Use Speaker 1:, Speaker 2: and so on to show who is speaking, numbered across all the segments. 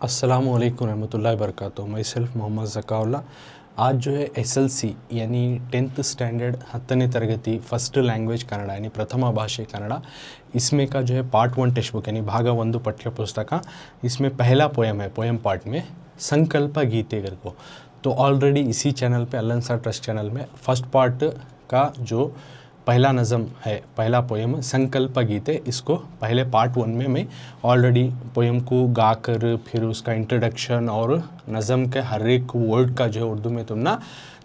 Speaker 1: अस्सलामु अलैकुम रहमतुल्लाहि वबरकातुहू। मैं सेल्फ मोहम्मद ज़काउल्ला। आज जो है SLC यानी 10th स्टैंडर्ड 10ನೇ ತರಗತಿ फर्स्ट लैंग्वेज कन्नಡ यानी प्रथम भाषे कन्नಡ, इसमें का जो है पार्ट 1 टेक्स्ट बुक यानी भाग 1 पठ्य पुस्तक, इसमें पहला पोएम है पोएम पार्ट में संकल्प गीते घर को। तो ऑलरेडी इसी चैनल पे अल्लाह ट्रस्ट चैनल में फर्स्ट पार्ट का जो पहला नज़म है, पहला पोएम संकल्प गीते, इसको पहले पार्ट 1 में मैं ऑलरेडी पोएम को गाकर फिर उसका इंट्रोडक्शन और नज़म के हर एक वर्ड का जो है उर्दू में तुम ना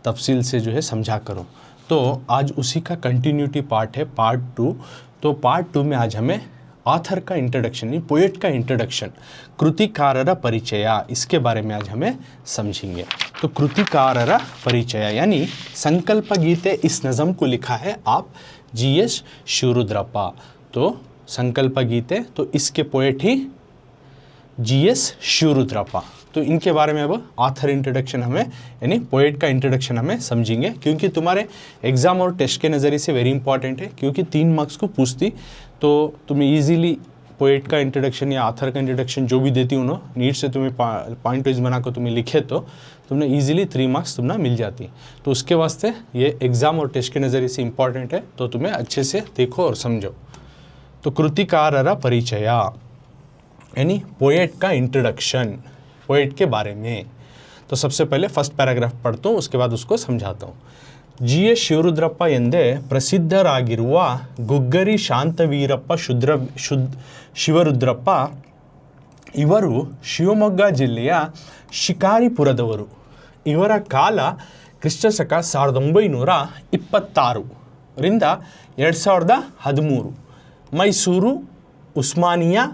Speaker 1: तफसील से जो है समझा करो। तो आज उसी का कंटिन्यूटी पार्ट है पार्ट 2। तो पार्ट 2 में आज हमें ऑथर का इंट्रोडक्शन, पोएट का इंट्रोडक्शन, कृतिकारर परिचय, इसके बारे में आज हमें समझेंगे। तो कृतिकारर परिचय यानी संकल्प गीते, इस नज़म को लिखा है आप GS शिवरुद्रप्पा। तो संकल्प गीते, तो इसके पोएट ही GS शिवरुद्रप्पा। तो इनके बारे में अब ऑथर इंट्रोडक्शन हमें यानी पोएट का इंट्रोडक्शन हमें समझेंगे, क्योंकि तुम्हारे एग्ज़ाम और टेस्ट के नज़रिए से वेरी इंपॉर्टेंट है, क्योंकि 3 मार्क्स को पूछती। तो तुम्हें इजीली पोएट का इंट्रोडक्शन या ऑथर का इंट्रोडक्शन जो भी देती हूँ ना, नीट से तुम्हें पॉइंट वाइज बना कर तुम्हें लिखे तो तुमने इजीली 3 मार्क्स तुमने मिल जाती। तो उसके वास्ते ये एग्ज़ाम और टेस्ट के नज़रिए से इंपॉर्टेंट है, तो तुम्हें अच्छे से देखो और समझो। तो कृतिकारर परिचय यानी पोएट का इंट्रोडक्शन, पोएट के बारे में। तो सबसे पहले फर्स्ट पैराग्राफ पढ़ता हूँ, उसके बाद उसको समझाता हूँ। GS ಶಿವರುದ್ರಪ್ಪ ಎಂದೇ ಪ್ರಸಿದ್ಧರಾಗಿರುವ ಗುಗ್ಗರಿ ಶಾಂತವೀರಪ್ಪ ಶಿವರುದ್ರಪ್ಪ ಇವರು ಶಿವಮೊಗ್ಗ ಜಿಲ್ಲೆಯ ಶಿಕಾರಿಪುರದವರು. ಇವರ ಕಾಲ ಕ್ರಿಸ್ತಶಕ 1926 ರಿಂದ 2013. ಮೈಸೂರು ಉಸ್ಮಾನಿಯಾ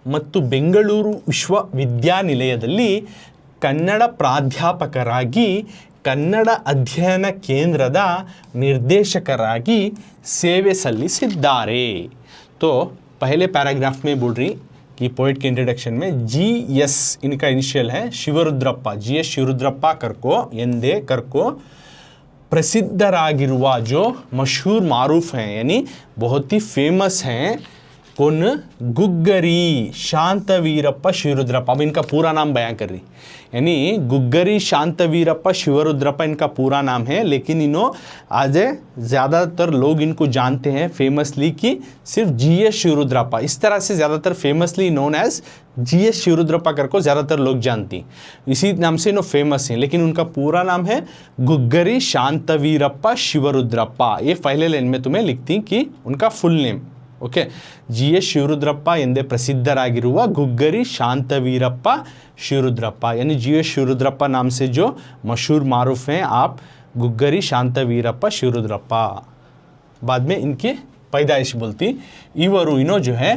Speaker 1: ಮತ್ತು ಬೆಂಗಳೂರು ವಿಶ್ವವಿದ್ಯಾನಿಲಯದಲ್ಲಿ ಕನ್ನಡ ಪ್ರಾಧ್ಯಾಪಕರಾಗಿ ಕನ್ನಡ ಅಧ್ಯಯನ ಕೇಂದ್ರದ ನಿರ್ದೇಶಕರಾಗಿ ಸೇವೆ ಸಲ್ಲಿಸಿದ್ದಾರೆ। तो पहले पैराग्राफ में बोल रही कि पोएट के इंट्रोडक्शन में GS इनका इनिशियल है, शिवरुद्रप्पा, GS शिवरुद्रप्पा करको ಎಂದೇ करको प्रसिद्धरागिरुवा, जो मशहूर मारूफ हैं यानी बहुत ही फेमस हैं, कौन? गुग्गरी शांतवीरप्पा शिवरुद्रप्पा। अब इनका पूरा नाम बयां कर रही, यानी गुग्गरी शांतवीरप्पा शिवरुद्रप्पा इनका पूरा नाम है, लेकिन इन्हों आज ज़्यादातर लोग इनको जानते हैं फेमसली कि सिर्फ GS शिवरुद्रप्पा, इस तरह से ज़्यादातर फेमसली नोन एज GS शिवरुद्रप्पा कर को ज़्यादातर लोग जानती, इसी नाम से इन्हों फेमस हैं। लेकिन उनका पूरा नाम है गुग्गरी शांतवीरप्पा शिवरुद्रप्पा। ये पहले लाइन में तुम्हें लिखती कि उनका full name, okay. GS Shivarudrappa ಎಂದೇ ಪ್ರಸಿದ್ಧರಾಗಿರುವ गुग्गरी शांतवीरप्प शिवरुद्रप्पा, यानी GS शिवरुद्रप्पा नाम से जो मशहूर मारूफ हैं आप गुग्गरी शांतवीरप्प शिवरुद्रप्पा। बाद में इनकी पैदाइश बोलती, इवरू इनो जो है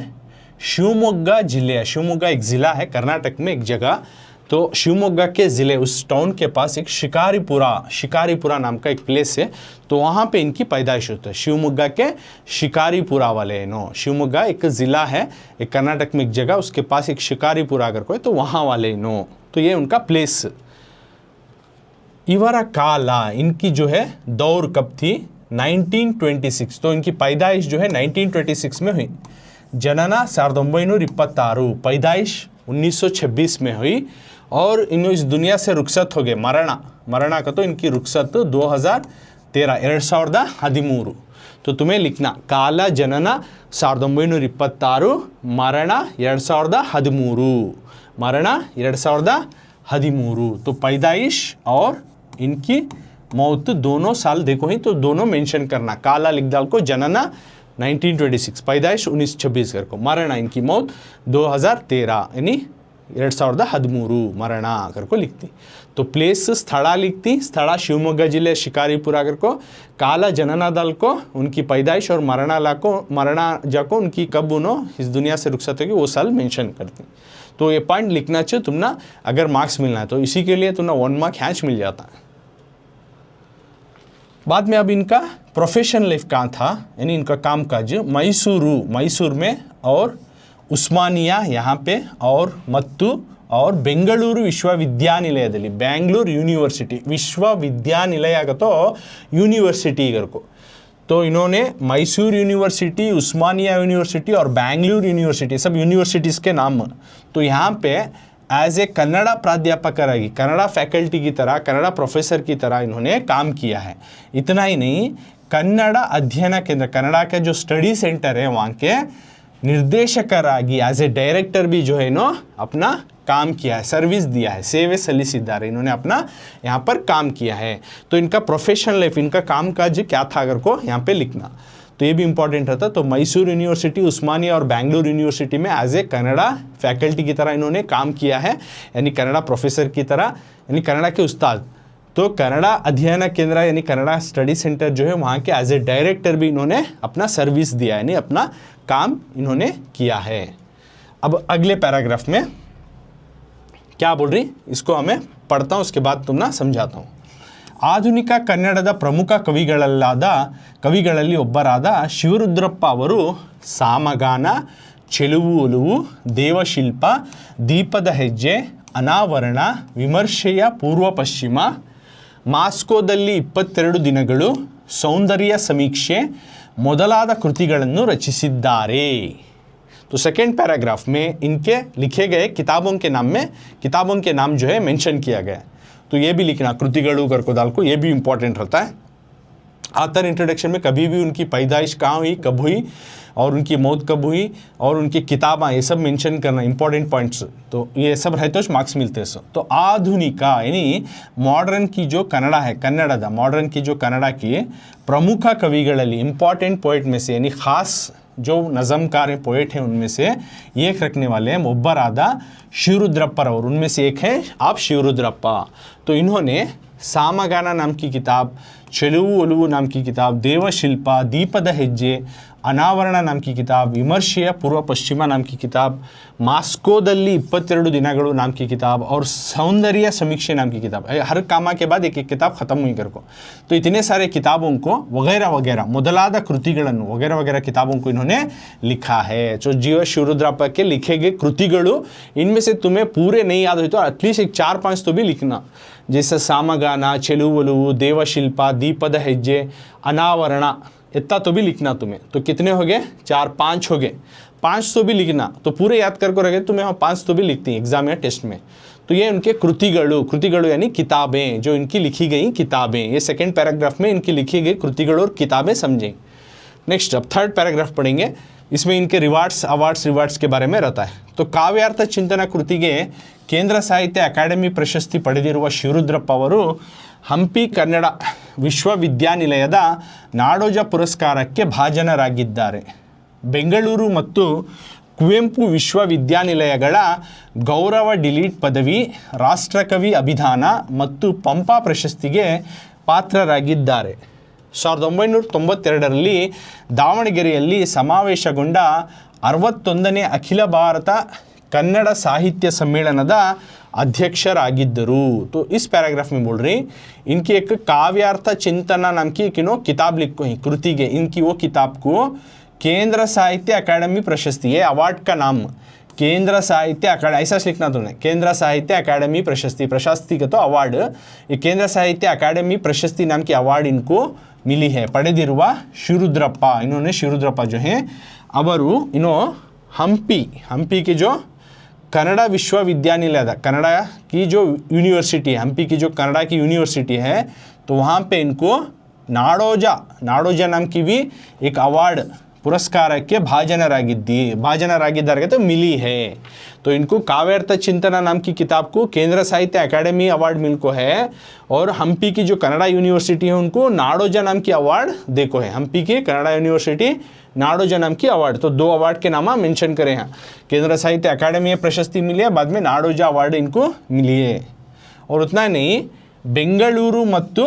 Speaker 1: शिवमोग्गा जिले, शिवमोग्गा एक ज़िला है कर्नाटक में एक जगह, तो शिवमोग्गा के ज़िले उस टाउन के पास एक शिकारीपुरा नाम का एक प्लेस है, तो वहाँ पे इनकी पैदाइश होती है। शिवमोग्गा के शिकारीपुरा वाले नो, शिवमोग्गा एक ज़िला है एक कर्नाटक में एक जगह, उसके पास एक शिकारीपुरा अगर कोई, तो वहाँ वाले नो, तो ये उनका प्लेस। इवरा काला, इनकी जो है दौर कब थी? 1926, तो इनकी पैदाइश जो है 1926 में हुई। जनना 1926, पैदाइश 1926 में हुई, और इन्हों इस दुनिया से रुखसत हो गए, मरणा का तो इनकी रुखसत 2013, तो तुम्हें लिखना काला जनना 1926, मरण 2013, तो पैदाइश और इनकी मौत दोनों साल देखो ही, तो दोनों मेंशन करना, काला लिख डाल को, जनना 1926, पैदाइश 1926 कर को, मरण इनकी मौत 2013 यानी 2013 मरण कर को लिखती। तो प्लेस स्थड़ा लिखती, स्थड़ा शिवमोग्गा जिले शिकारीपुरा कर को, काला जनना दल को उनकी पैदाइश और मरणा जाको उनकी कब उन्हों इस दुनिया से रुखसत होगी वो साल मेंशन करती। तो ये पॉइंट लिखना चाहिए तुम ना, अगर मार्क्स मिलना है तो इसी के लिए तुम ना 1 मार्क हैच मिल जाता है। बाद में अब इनका प्रोफेशन लाइफ कहाँ था, यानी इनका कामकाज मैसूर में और उस्मानिया यहाँ पे और मत्तु और बेंगलुरु विश्वविद्यानिलयದಲ್ಲಿ, बेंगलुरु यूनिवर्सिटी विश्वविद्यानिलय तो यूनिवर्सिटी को, तो इन्होंने मैसूर यूनिवर्सिटी, उस्मानिया यूनिवर्सिटी और बेंगलुरु यूनिवर्सिटी, सब यूनिवर्सिटीज़ के नाम। तो यहाँ पे एज ए कन्नड़ा प्राध्यापकरागी, कन्नड़ा फैकल्टी की तरह, कन्नड़ा प्रोफेसर की तरह इन्होंने काम किया है। इतना ही नहीं, कन्नड़ा अध्ययन केंद्र, कन्नड़ा का जो स्टडी सेंटर है वहाँ के निर्देशकरागी एज ए डायरेक्टर भी जो है इन्होंने अपना काम किया है, सर्विस दिया है, सेवे सलिसिದ್ದಾರೆ, इन्होंने अपना यहाँ पर काम किया है। तो इनका प्रोफेशनल लाइफ, इनका काम काज क्या था अगर को यहाँ पे लिखना, तो ये भी इंपॉर्टेंट रहता। तो मैसूर यूनिवर्सिटी, उस्मानिया और बेंगलुरु यूनिवर्सिटी में एज ए कन्नड़ा फैकल्टी की तरह इन्होंने काम किया है, यानी कन्नड़ा प्रोफेसर की तरह, यानी कन्नड़ा के उस्ताद। तो कन्नड़ा अध्ययन केंद्र यानी कन्नड़ा स्टडी सेंटर जो है वहाँ के एज ए डायरेक्टर भी इन्होंने अपना सर्विस दिया, यानी अपना काम इन्होंने किया है। अब अगले पैराग्राफ में क्या बोल रही, इसको हमें पढ़ता हूँ, उसके बाद तुमना समझाता हूँ। ಆಧುನಿಕ ಕನ್ನಡದ ಪ್ರಮುಖ ಕವಿಗಳಲ್ಲಿ ಒಬ್ಬರಾದ ಶಿವರುದ್ರಪ್ಪ ಅವರು ಸಾಮಗಾನ, ಚೆಲುವು ಒಲುವು, ದೇವಶಿಲ್ಪ, ದೀಪದ ಹೆಜ್ಜೆ, ಅನಾವರಣ, ವಿಮರ್ಶೆಯ ಪೂರ್ವ ಪಶ್ಚಿಮ, ಮಾಸ್ಕೋದಲ್ಲಿ 22 ದಿನಗಳು, ಸೌಂದರ್ಯ ಸಮೀಕ್ಷೆ ಮೊದಲಾದ ಕೃತಿಗಳನ್ನು ರಚಿಸಿದ್ದಾರೆ। तो सेकेंड पैराग्राफ में इनके लिखे गए किताबों के नाम जो है मेंशन किया गया है। तो ये भी लिखना, कृतिगढ़ करकोदाल को, ये भी इंपॉर्टेंट रहता है। आतर इंट्रोडक्शन में कभी भी उनकी पैदाइश कहाँ हुई, कब हुई और उनकी मौत कब हुई और उनकी किताबें, ये सब मेंशन करना, इंपॉर्टेंट पॉइंट्स। तो ये सब रहते हैं, मार्क्स मिलते हैं। तो आधुनिका यानी मॉडर्न की जो कन्नड़ा है, कन्नड़दा मॉडर्न की जो कन्नड़ा की प्रमुख कविಗಳಲ್ಲಿ इंपॉर्टेंट पोइट में से, यानी खास जो नज़मकार हैं, पोएट हैं, उनमें से एक रखने वाले हैं मोब्बरादा शिवरुद्रप्पा और उनमें से एक है आप शिवरुद्रप्पा। तो इन्होंने सामगाना नाम की किताब, ಚೆಲುವು ಒಲುವು नाम की किताब, देवशिल्प, दीपद ಹೆಜ್ಜೆ, अनावरण नाम की किताब, विमर्शेय पूर्व पश्चिमा नाम की किताब, मास्कोदल्ली 22 दिनಗಳು नाम की किताब और सौंदर्य समीक्षा नाम की किताब। हर कामा के बाद एक एक किताब ख़त्म हुई कर को। तो इतने सारे किताबों को वगैरह वगैरह ಮೊದಲಾದ ಕೃತಿಗಳನ್ನು वगैरह वगैरह किताबों को इन्होंने लिखा है। जो जीव शिवरुद्रप्पा के लिखे गए कृतिಗಳು, इनमें से तुम्हें पूरे नहीं याद हो तो एटलीस्ट एक 4-5 तो भी लिखना, जैसे सामगाना, ಚೆಲುವು ಒಲುವು, देवशिल्प, दीपद ಹೆಜ್ಜೆ, अनावरण, इतना तो भी लिखना तुम्हें। तो कितने हो गए, 4-5 हो गए, 5 तो भी लिखना। तो पूरे याद कर रखे तुम्हें 5 तो भी लिखती हैं एग्जाम या टेस्ट में। तो ये उनके कृतिगढ़ यानी किताबें, जो इनकी लिखी गई किताबें, ये सेकंड पैराग्राफ में इनकी लिखी गई कृतिगढ़ और किताबें समझें। नेक्स्ट अब थर्ड पैराग्राफ पढ़ेंगे, इसमें इनके रिवार्ड्स के बारे में रहता है। तो ಕಾವ್ಯಾರ್ಥ ಚಿಂತನ ಕೃತಿಗೆ ಕೇಂದ್ರ ಸಾಹಿತ್ಯ ಅಕಾಡೆಮಿ ಪ್ರಶಸ್ತಿ ಪಡೆದಿರುವ ಶಿವರುದ್ರಪ್ಪ ಅವರು ಹಂಪಿ ಕನ್ನಡ ವಿಶ್ವವಿದ್ಯಾನಿಲಯದ ನಾಡೋಜ ಪುರಸ್ಕಾರಕ್ಕೆ ಭಾಜನರಾಗಿದ್ದಾರೆ। ಬೆಂಗಳೂರು ಮತ್ತು ಕುವೆಂಪು ವಿಶ್ವವಿದ್ಯಾನಿಲಯಗಳ ಗೌರವ ಡಿಲೀಟ್ ಪದವಿ, ರಾಷ್ಟ್ರಕವಿ ಅಭಿಧಾನ ಮತ್ತು ಪಂಪಾ ಪ್ರಶಸ್ತಿಗೆ ಪಾತ್ರರಾಗಿದ್ದಾರೆ। 1992ರಲ್ಲಿ ದಾವಣಗೆರೆಯಲ್ಲಿ ಸಮಾವೇಶಗೊಂಡ 61ನೇ ಅಖಿಲ ಭಾರತ कन्नड़ साहित्य सम्मेलनದ अध्यक्षरागिद्ದರು। तो इस पैराग्राफ में बोल रही इनकी एक काव्यार्थ चिंतना नाम की किताब लिखो ही कृति के, इनकी वो किताब को केंद्र साहित्य अकादमी प्रशस्ति है, अवार्ड का नाम केंद्र साहित्य अकादमी, ऐसा लिखना तुमने, केंद्र साहित्य अकादमी प्रशस्ति का तो अवार्ड, ये केंद्र साहित्य अकादमी प्रशस्ति नाम की अवार्ड इनको मिली है। पढ़ेदिरुव शिवरुद्रप्पा, इन्होंने शिवरुद्रप्पा जो हैं अवरु इन्हों हम्पी के जो कन्नड़ा विश्वविद्यानिलय, कन्नड़ा की जो यूनिवर्सिटी है, हम्पी की जो कन्नड़ा की यूनिवर्सिटी है, तो वहाँ पे इनको नाडोजा नाम की भी एक अवार्ड पुरस्कार के भाजनरागिद्दारे तो मिली है। तो इनको काव्यार्थ चिंतना नाम की किताब को केंद्र साहित्य अकादमी अवार्ड मिलको है, और हम्पी की जो कन्नड़ा यूनिवर्सिटी है उनको नाडोजा नाम की अवार्ड देखो है। हम्पी की कन्नड़ा यूनिवर्सिटी नाडोजा नाम की अवार्ड, तो 2 अवार्ड के नाम मेंशन करें हैं। केंद्र साहित्य अकादमी प्रशस्ति मिली है, बाद में नाडोजा अवार्ड इनको मिली है। और उतना नहीं, बेंगलुरु ಮತ್ತು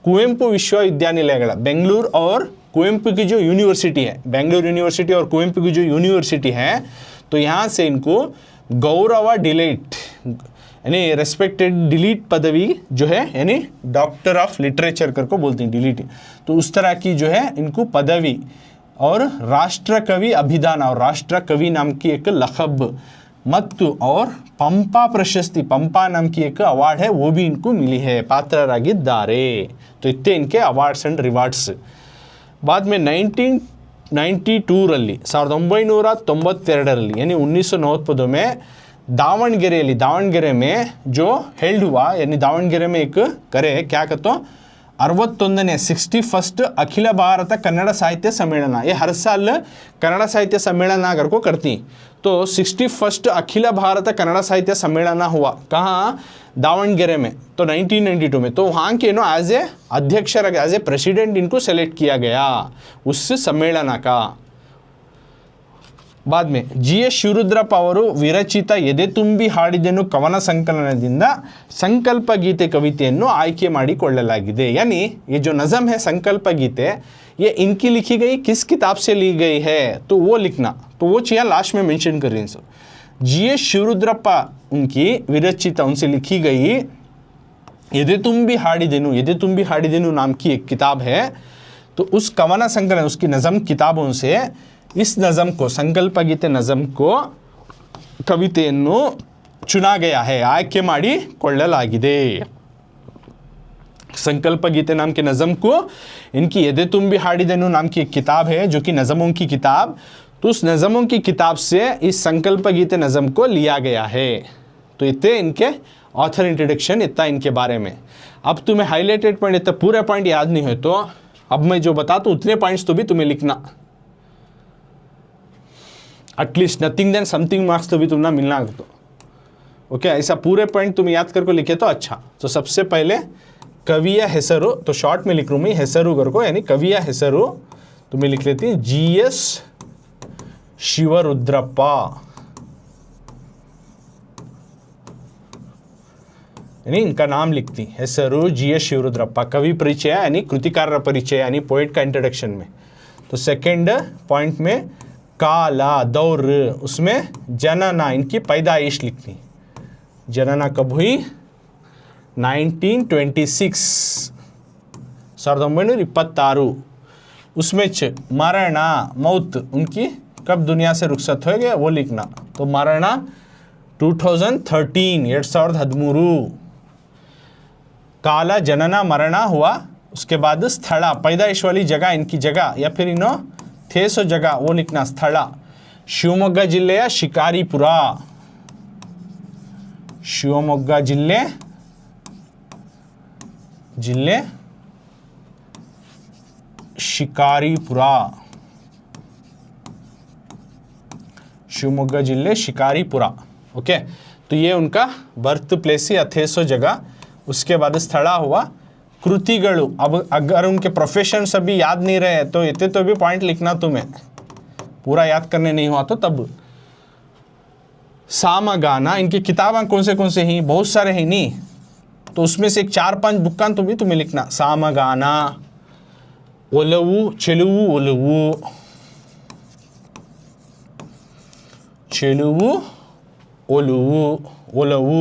Speaker 1: कुवेंपु विश्वविद्यानिलय, बेंगलुरु और कुवेंपु की जो यूनिवर्सिटी है, बेंगलुरु यूनिवर्सिटी और कुवेंपु की जो यूनिवर्सिटी है, तो यहाँ से इनको गौरव डिलीट यानी रेस्पेक्टेड डिलीट पदवी जो है, यानी डॉक्टर ऑफ लिटरेचर कर को बोलते हैं डिलीट, तो उस तरह की जो है इनको पदवी, और राष्ट्रकवि अभिधान और राष्ट्रकवि नाम की एक लखब मत्तु और पंपा प्रशस्ति, पंपा नाम की एक अवार्ड है, वो भी इनको मिली है, पात्ररागिद्दारे। तो इतने इनके अवार्ड्स एंड रिवार्ड्स। बाद में 1992 1992 यानी 1992 में दावणಗೆरे में जो हेल्ड हुआ, यानी दावणಗೆरे में एक करे क्या कहते 61ನೇ 61st अखिल भारत कन्नड़ साहित्य सम्मेलन, ये हर साल कन्नड़ साहित्य सम्मेलन अगर को करती, तो 61st अखिल भारत कन्नड़ साहित्य सम्मेलन हुआ कहाँ, दावणಗೆರೆ में, तो 1992 में। तो वहाँ के एज ए अध्यक्ष, एज ए प्रेसिडेंट इनको सेलेक्ट किया गया उस सम्मेलन का। बाद में GS ಶಿವರುದ್ರಪ್ಪ ಅವರು ವಿರಚಿತ ಎದೆ ತುಂಬಿ ಹಾಡಿದೆನು ಕವನ ಸಂಕಲನದಿಂದ संकल्प गीते कविತೆಯನ್ನು ಆಯ್ಕೆ ಮಾಡಿಕೊಳ್ಳಲಾಗಿದೆ। यानी ये जो नज़म है संकल्प गीते, ये इनकी लिखी गई किस किताब से ली गई है, तो वो लिखना, तो वो चीज़ लास्ट में मेंशन कर रही हैं। सर GS ಶಿವರುದ್ರಪ್ಪ उनकी विरचित, उनसे लिखी गई ಎದೆ ತುಂಬಿ ಹಾಡಿದೆನು नाम की एक किताब है। तो उस कवना संकलन, उसकी नज़म किताबों से इस नज़म को, संकल्प गीते नज़म को कविತೆಯನ್ನು चुना गया है, ಆಯ್ಕೆ ಮಾಡಿಕೊಳ್ಳಲಾಗಿದೆ। संकल्प गीते नाम के नज़म को इनकी एदे तुम्बी हाडिदेनु नाम की एक किताब है, जो कि नज़मों की किताब, तो उस नज़मों की किताब से इस संकल्प गीते नज़म को लिया गया है। तो इतने इनके ऑथर इंट्रोडक्शन, इतना इनके बारे में। अब तुम्हें हाईलाइटेड पॉइंट, इतना पूरे पॉइंट याद नहीं हो तो अब मैं जो बताता हूँ उतने पॉइंट्स तो भी तुम्हें लिखना, at least nothing than something marks तो भी तुम्हें मिलना। तो ओके, ऐसा पूरे पॉइंट तुम याद करके लिखे तो अच्छा। तो सबसे पहले कविಯ ಹೆಸರು, तो शॉर्ट में लिख रहा हूँ मैं ಹೆಸರು करको, यानी कविಯ ಹೆಸರು तुम्हें लिख लेती GS ಶಿವರುದ್ರಪ್ಪ, यानी इनका नाम लिखती ಹೆಸರು GS ಶಿವರುದ್ರಪ್ಪ। कवि परिचय यानी कृतिकार परिचय, यानी पोएट का इंट्रोडक्शन में। तो सेकेंड पॉइंट में काला दौर, उसमें जनना, इनकी पैदाइश लिखनी, जनना कब हुई 1926, 1926। उसमें मरण, मौत, उनकी कब दुनिया से रुखसत हो गया वो लिखना, तो मरण 2013, 2013। काला जनना मरण हुआ, उसके बाद स्थला, पैदाइश वाली जगह, इनकी जगह या फिर इनो थे सो जगह वो लिखना, स्थಳ ಶಿವಮೊಗ್ಗ ಜಿಲ್ಲೆಯ ಶಿಕಾರಿಪುರ, ಶಿವಮೊಗ್ಗ ಜಿಲ್ಲೆ ಶಿಕಾರಿಪುರ, शिवमोग्गा जिले शिकारीपुरा। ओके, तो ये उनका बर्थ प्लेस ही अथेसो जगह। उसके बाद स्थला हुआ कृतिगळु। अब अगर उनके प्रोफेशन सभी याद नहीं रहे तो इतने तो भी पॉइंट लिखना, तुम्हें पूरा याद करने नहीं हुआ तो तब। सामगाना, इनकी किताबें कौन से ही, बहुत सारे हैं नहीं, तो उसमें से एक 4-5 बुक्कान तो भी तुम्हें लिखना। सामगाना, ಒಲವು ಚೆಲುವು ಒಲವು, ಚೆಲುವು ಒಲವು, ಒಲವು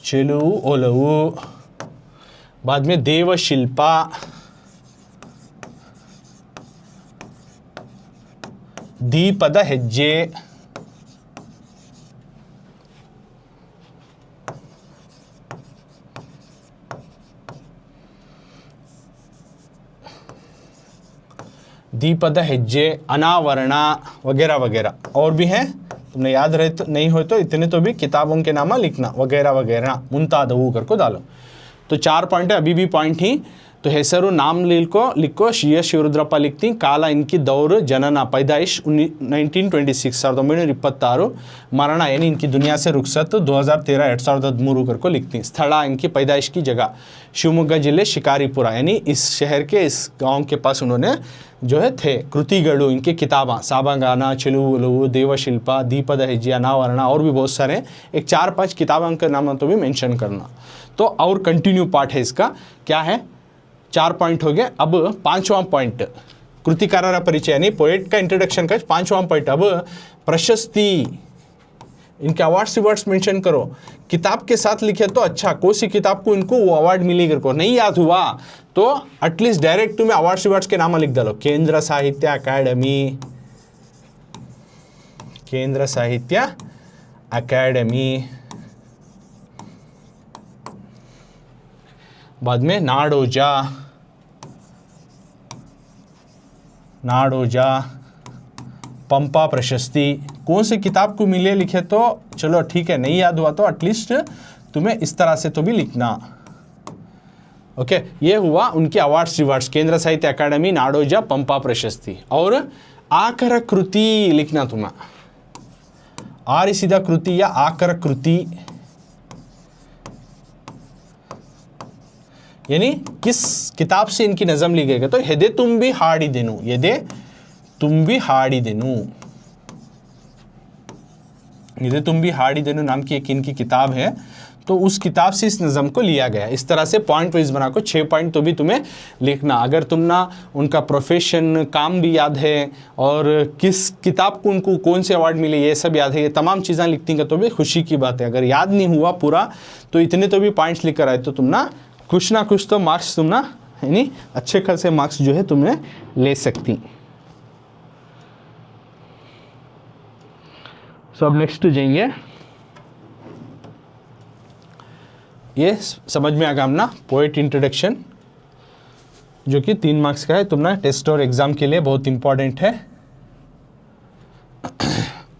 Speaker 1: ಚೆಲುವು ಒಲವು। बाद में देवशिल्पा, दीपद ಹೆಜ್ಜೆ, दीपद ಹೆಜ್ಜೆ, अनावरण वगैरह वगैरह, और भी हैं, तुमने याद रहे तो नहीं हो तो इतने तो भी किताबों के नाम लिखना, वगैरह वगैरह मुंतादवु करको डालो। तो 4 पॉइंट है, अभी भी पॉइंट ही। तो ಹೆಸರು नाम लिखो GS ಶಿವರುದ್ರಪ್ಪ लिखती, काला इनकी दौर, जनना पैदाइश 1926, 1926, मरण यानी इनकी दुनिया से रुखसत 2013, 2013 करको लिखती। स्थला, इनकी पैदाइश की जगह शिवमोग्गा जिले शिकारीपुरा, यानी इस शहर के इस गांव के पास उन्होंने जो है थे। कृतिगळु, इनकी किताबें सामगाना, ಚೆಲುವು ಒಲವು, देवशिल्पा, दीपद ಹೆಜ್ಜೆ, अनावरण, और भी बहुत सारे, एक 4-5 किताबों के नाम तो भी मेंशन करना। तो और कंटिन्यू पार्ट है इसका, क्या है, 4 पॉइंट हो गए। अब 5वां पॉइंट कृतिकार परिचय, यानी पोएट का इंट्रोडक्शन का 5वां पॉइंट। अब प्रशस्ति, इनके अवार्ड्स मेंशन करो। किताब के साथ लिखे तो अच्छा, कौन सी किताब को इनको वो अवार्ड मिलेगा को नहीं याद हुआ तो एटलीस्ट डायरेक्ट तुम्हें अवार्ड्स के नाम लिख डालो। केंद्र साहित्य अकादमी, केंद्र साहित्य अकादमी। बाद में नाडोजा, नाडोजा, पंपा प्रशस्ति, कौन से किताब को मिले लिखे तो चलो ठीक है, नहीं याद हुआ तो एटलीस्ट तुम्हें इस तरह से तो भी लिखना। ओके, ये हुआ उनके अवार्ड्स रिवार्ड्स, केंद्र साहित्य अकादमी, नाडोज, पंपा प्रशस्ति। और आकर कृति लिखना तुम्हें, आरिसिद कृति या आकर कृति, यानी किस किताब से इनकी नज़म ली गई है। तो यदे तुम भी हाडिदेनु, यदे तुम भी हाडिदेनु, यदे तुम भी हाडिदेनु नाम की एक इनकी किताब है, तो उस किताब से इस नज़म को लिया गया। इस तरह से पॉइंट वाइज बना को 6 पॉइंट तो भी तुम्हें लिखना। अगर तुम ना उनका प्रोफेशन, काम भी याद है और किस किताब को उनको कौन से अवार्ड मिले ये सब याद है, ये तमाम चीज़ें लिखती हैं तो भी खुशी की बात है। अगर याद नहीं हुआ पूरा तो इतने तो भी पॉइंट्स लिख कर आए तो तुम ना कुछ तो मार्क्स तुम ना यानी अच्छे खासे मार्क्स जो है तुम्हें ले सकती। सो अब नेक्स्ट जाएंगे, ये समझ में आ गया ना, पोएट इंट्रोडक्शन जो कि 3 मार्क्स का है, तुम ना टेस्ट और एग्जाम के लिए बहुत इंपॉर्टेंट है।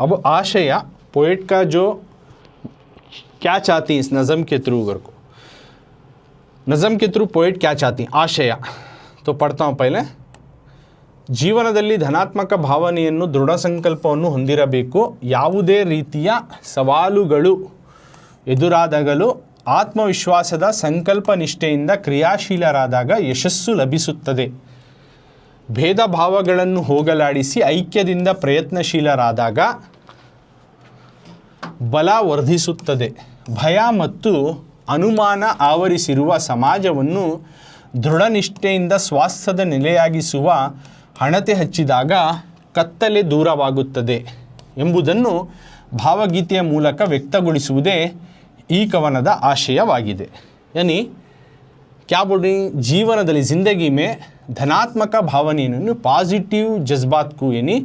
Speaker 1: अब आशय, पोएट का जो क्या चाहती है इस नज़म के थ्रू, को नज़म के थ्रू पोएट क्या चाहती है, आशय तो पढ़ता हूँ पहले। ಜೀವನದಲ್ಲಿ ಧನಾತ್ಮಕ ಭಾವನೆಯನ್ನು ದೃಢ ಸಂಕಲ್ಪವನ್ನು ಹೊಂದಿರಬೇಕು. ಯಾವುದೇ ರೀತಿಯ ಸವಾಲುಗಳು ಎದುರಾದಾಗಲೂ ಆತ್ಮವಿಶ್ವಾಸದ ಸಂಕಲ್ಪ ನಿಷ್ಠೆಯಿಂದ ಕ್ರಿಯಾಶೀಲರಾದಾಗ ಯಶಸ್ಸು ಲಭಿಸುತ್ತದೆ. ಭೇದ ಭಾವಗಳನ್ನು ಹೋಗಲಾಡಿಸಿ ಐಕ್ಯದಿಂದ ಪ್ರಯತ್ನಶೀಲರಾದಾಗ ಬಲ ವರ್ಧಿಸುತ್ತದೆ. ಭಯ ಮತ್ತು ಅನುಮಾನ ಆವರಿಸಿರುವ ಸಮಾಜವನ್ನು ದೃಢನಿಷ್ಠೆಯಿಂದ ಸ್ವಾಸ್ಥ್ಯದ ನೆಲೆಯಾಗಿಸುವ ಹಣತೆ ಹಚ್ಚಿದಾಗ ಕತ್ತಲೆ ದೂರವಾಗುತ್ತದೆ ಎಂಬುದನ್ನು ಭಾವಗೀತೆಯ ಮೂಲಕ ವ್ಯಕ್ತಗೊಳಿಸುವುದೇ ಈ ಕವನದ ಆಶಯವಾಗಿದೆ. यानी क्या बोल रही, जीवनದಲ್ಲಿ जिंदगी में धनात्मक भावनेಯನ್ನು पॉजिटिव जज्बात को यानी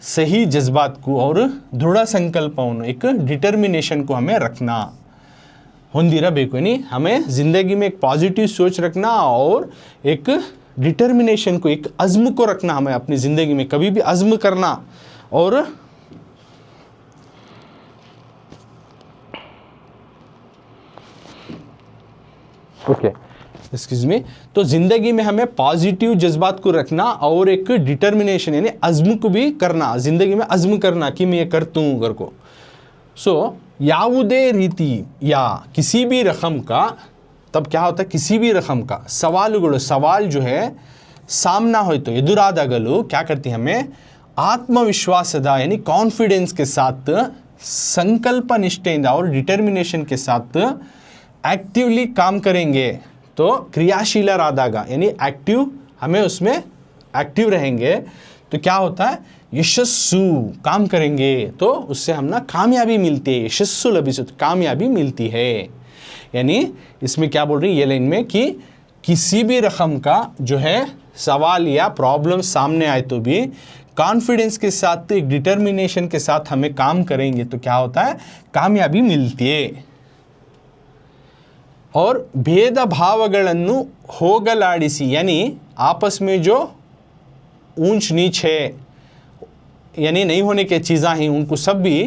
Speaker 1: सही जज्बात को और दृढ़ संकल्पವನ್ನು एक डिटर्मिनेशन को हमें रखना ಹೊಂದಿರಬೇಕು. यानी हमें ज़िंदगी में एक पॉजिटिव सोच रखना और एक डिटर्मिनेशन को, एक अज़्म को रखना हमें अपनी ज़िंदगी में, कभी भी अज़्म करना. और ओके एक्सक्यूज़ मी, तो ज़िंदगी में हमें पॉजिटिव जज्बात को रखना और एक डिटर्मिनेशन यानी अज़्म को भी करना, ज़िंदगी में अज़्म करना कि मैं ये करता हूँ घर को. सो ಯಾವುದೇ ರೀತಿ या किसी भी रकम का, तब क्या होता है किसी भी रकम का सवालुಗಳು, सवाल जो है सामना हो तो ಎದುರಾದಾಗಲೂ क्या करती है हमें आत्मविश्वासದ यानी कॉन्फिडेंस के साथ, संकल्प निष्ठेಯಿಂದ और डिटर्मिनेशन के साथ एक्टिवली काम करेंगे. तो क्रियाशीलरादागा यानी एक्टिव, हमें उसमें एक्टिव रहेंगे तो क्या होता है यशस्सु, काम करेंगे तो उससे हम ना कामयाबी मिलती है. यशस्सु लभिसुत, कामयाबी मिलती है. यानी इसमें क्या बोल रही है ये लाइन में कि किसी भी रकम का जो है सवाल या प्रॉब्लम सामने आए तो भी कॉन्फिडेंस के साथ, एक डिटर्मिनेशन के साथ हमें काम करेंगे तो क्या होता है कामयाबी मिलती है. और भेदभावಗಳನ್ನು ಹೋಗಲಾಡಿಸಿ यानी आपस में जो ऊंच नीच है यानी नहीं होने के चीज़ें हैं उनको सब भी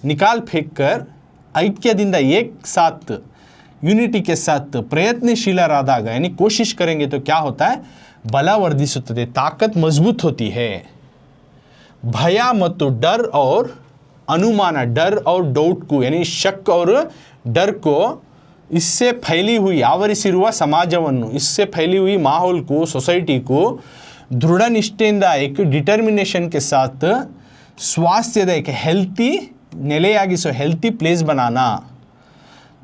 Speaker 1: निकाल फेंक कर ऐक्यದಿಂದ एक साथ, यूनिटी के साथ प्रयत्नशीलराದಾಗ यानी कोशिश करेंगे तो क्या होता है बल वर्धिಸುತ್ತದೆ, ताकत मजबूत होती है. भय ಮತ್ತು डर और अनुमान, डर और डाउट को यानी शक और डर को, इससे फैली हुई आवरिಸಿರುವ ಸಮಾಜವನ್ನು, इससे फैली हुई माहौल को, सोसाइटी को दृढ़ निष्ठेಯಿಂದ एक डिटर्मिनेशन के साथ स्वास्थ्यದ एक हेल्थी ನೆಲೆಯಾಗಿಸೋ, हेल्थी प्लेस बनाना.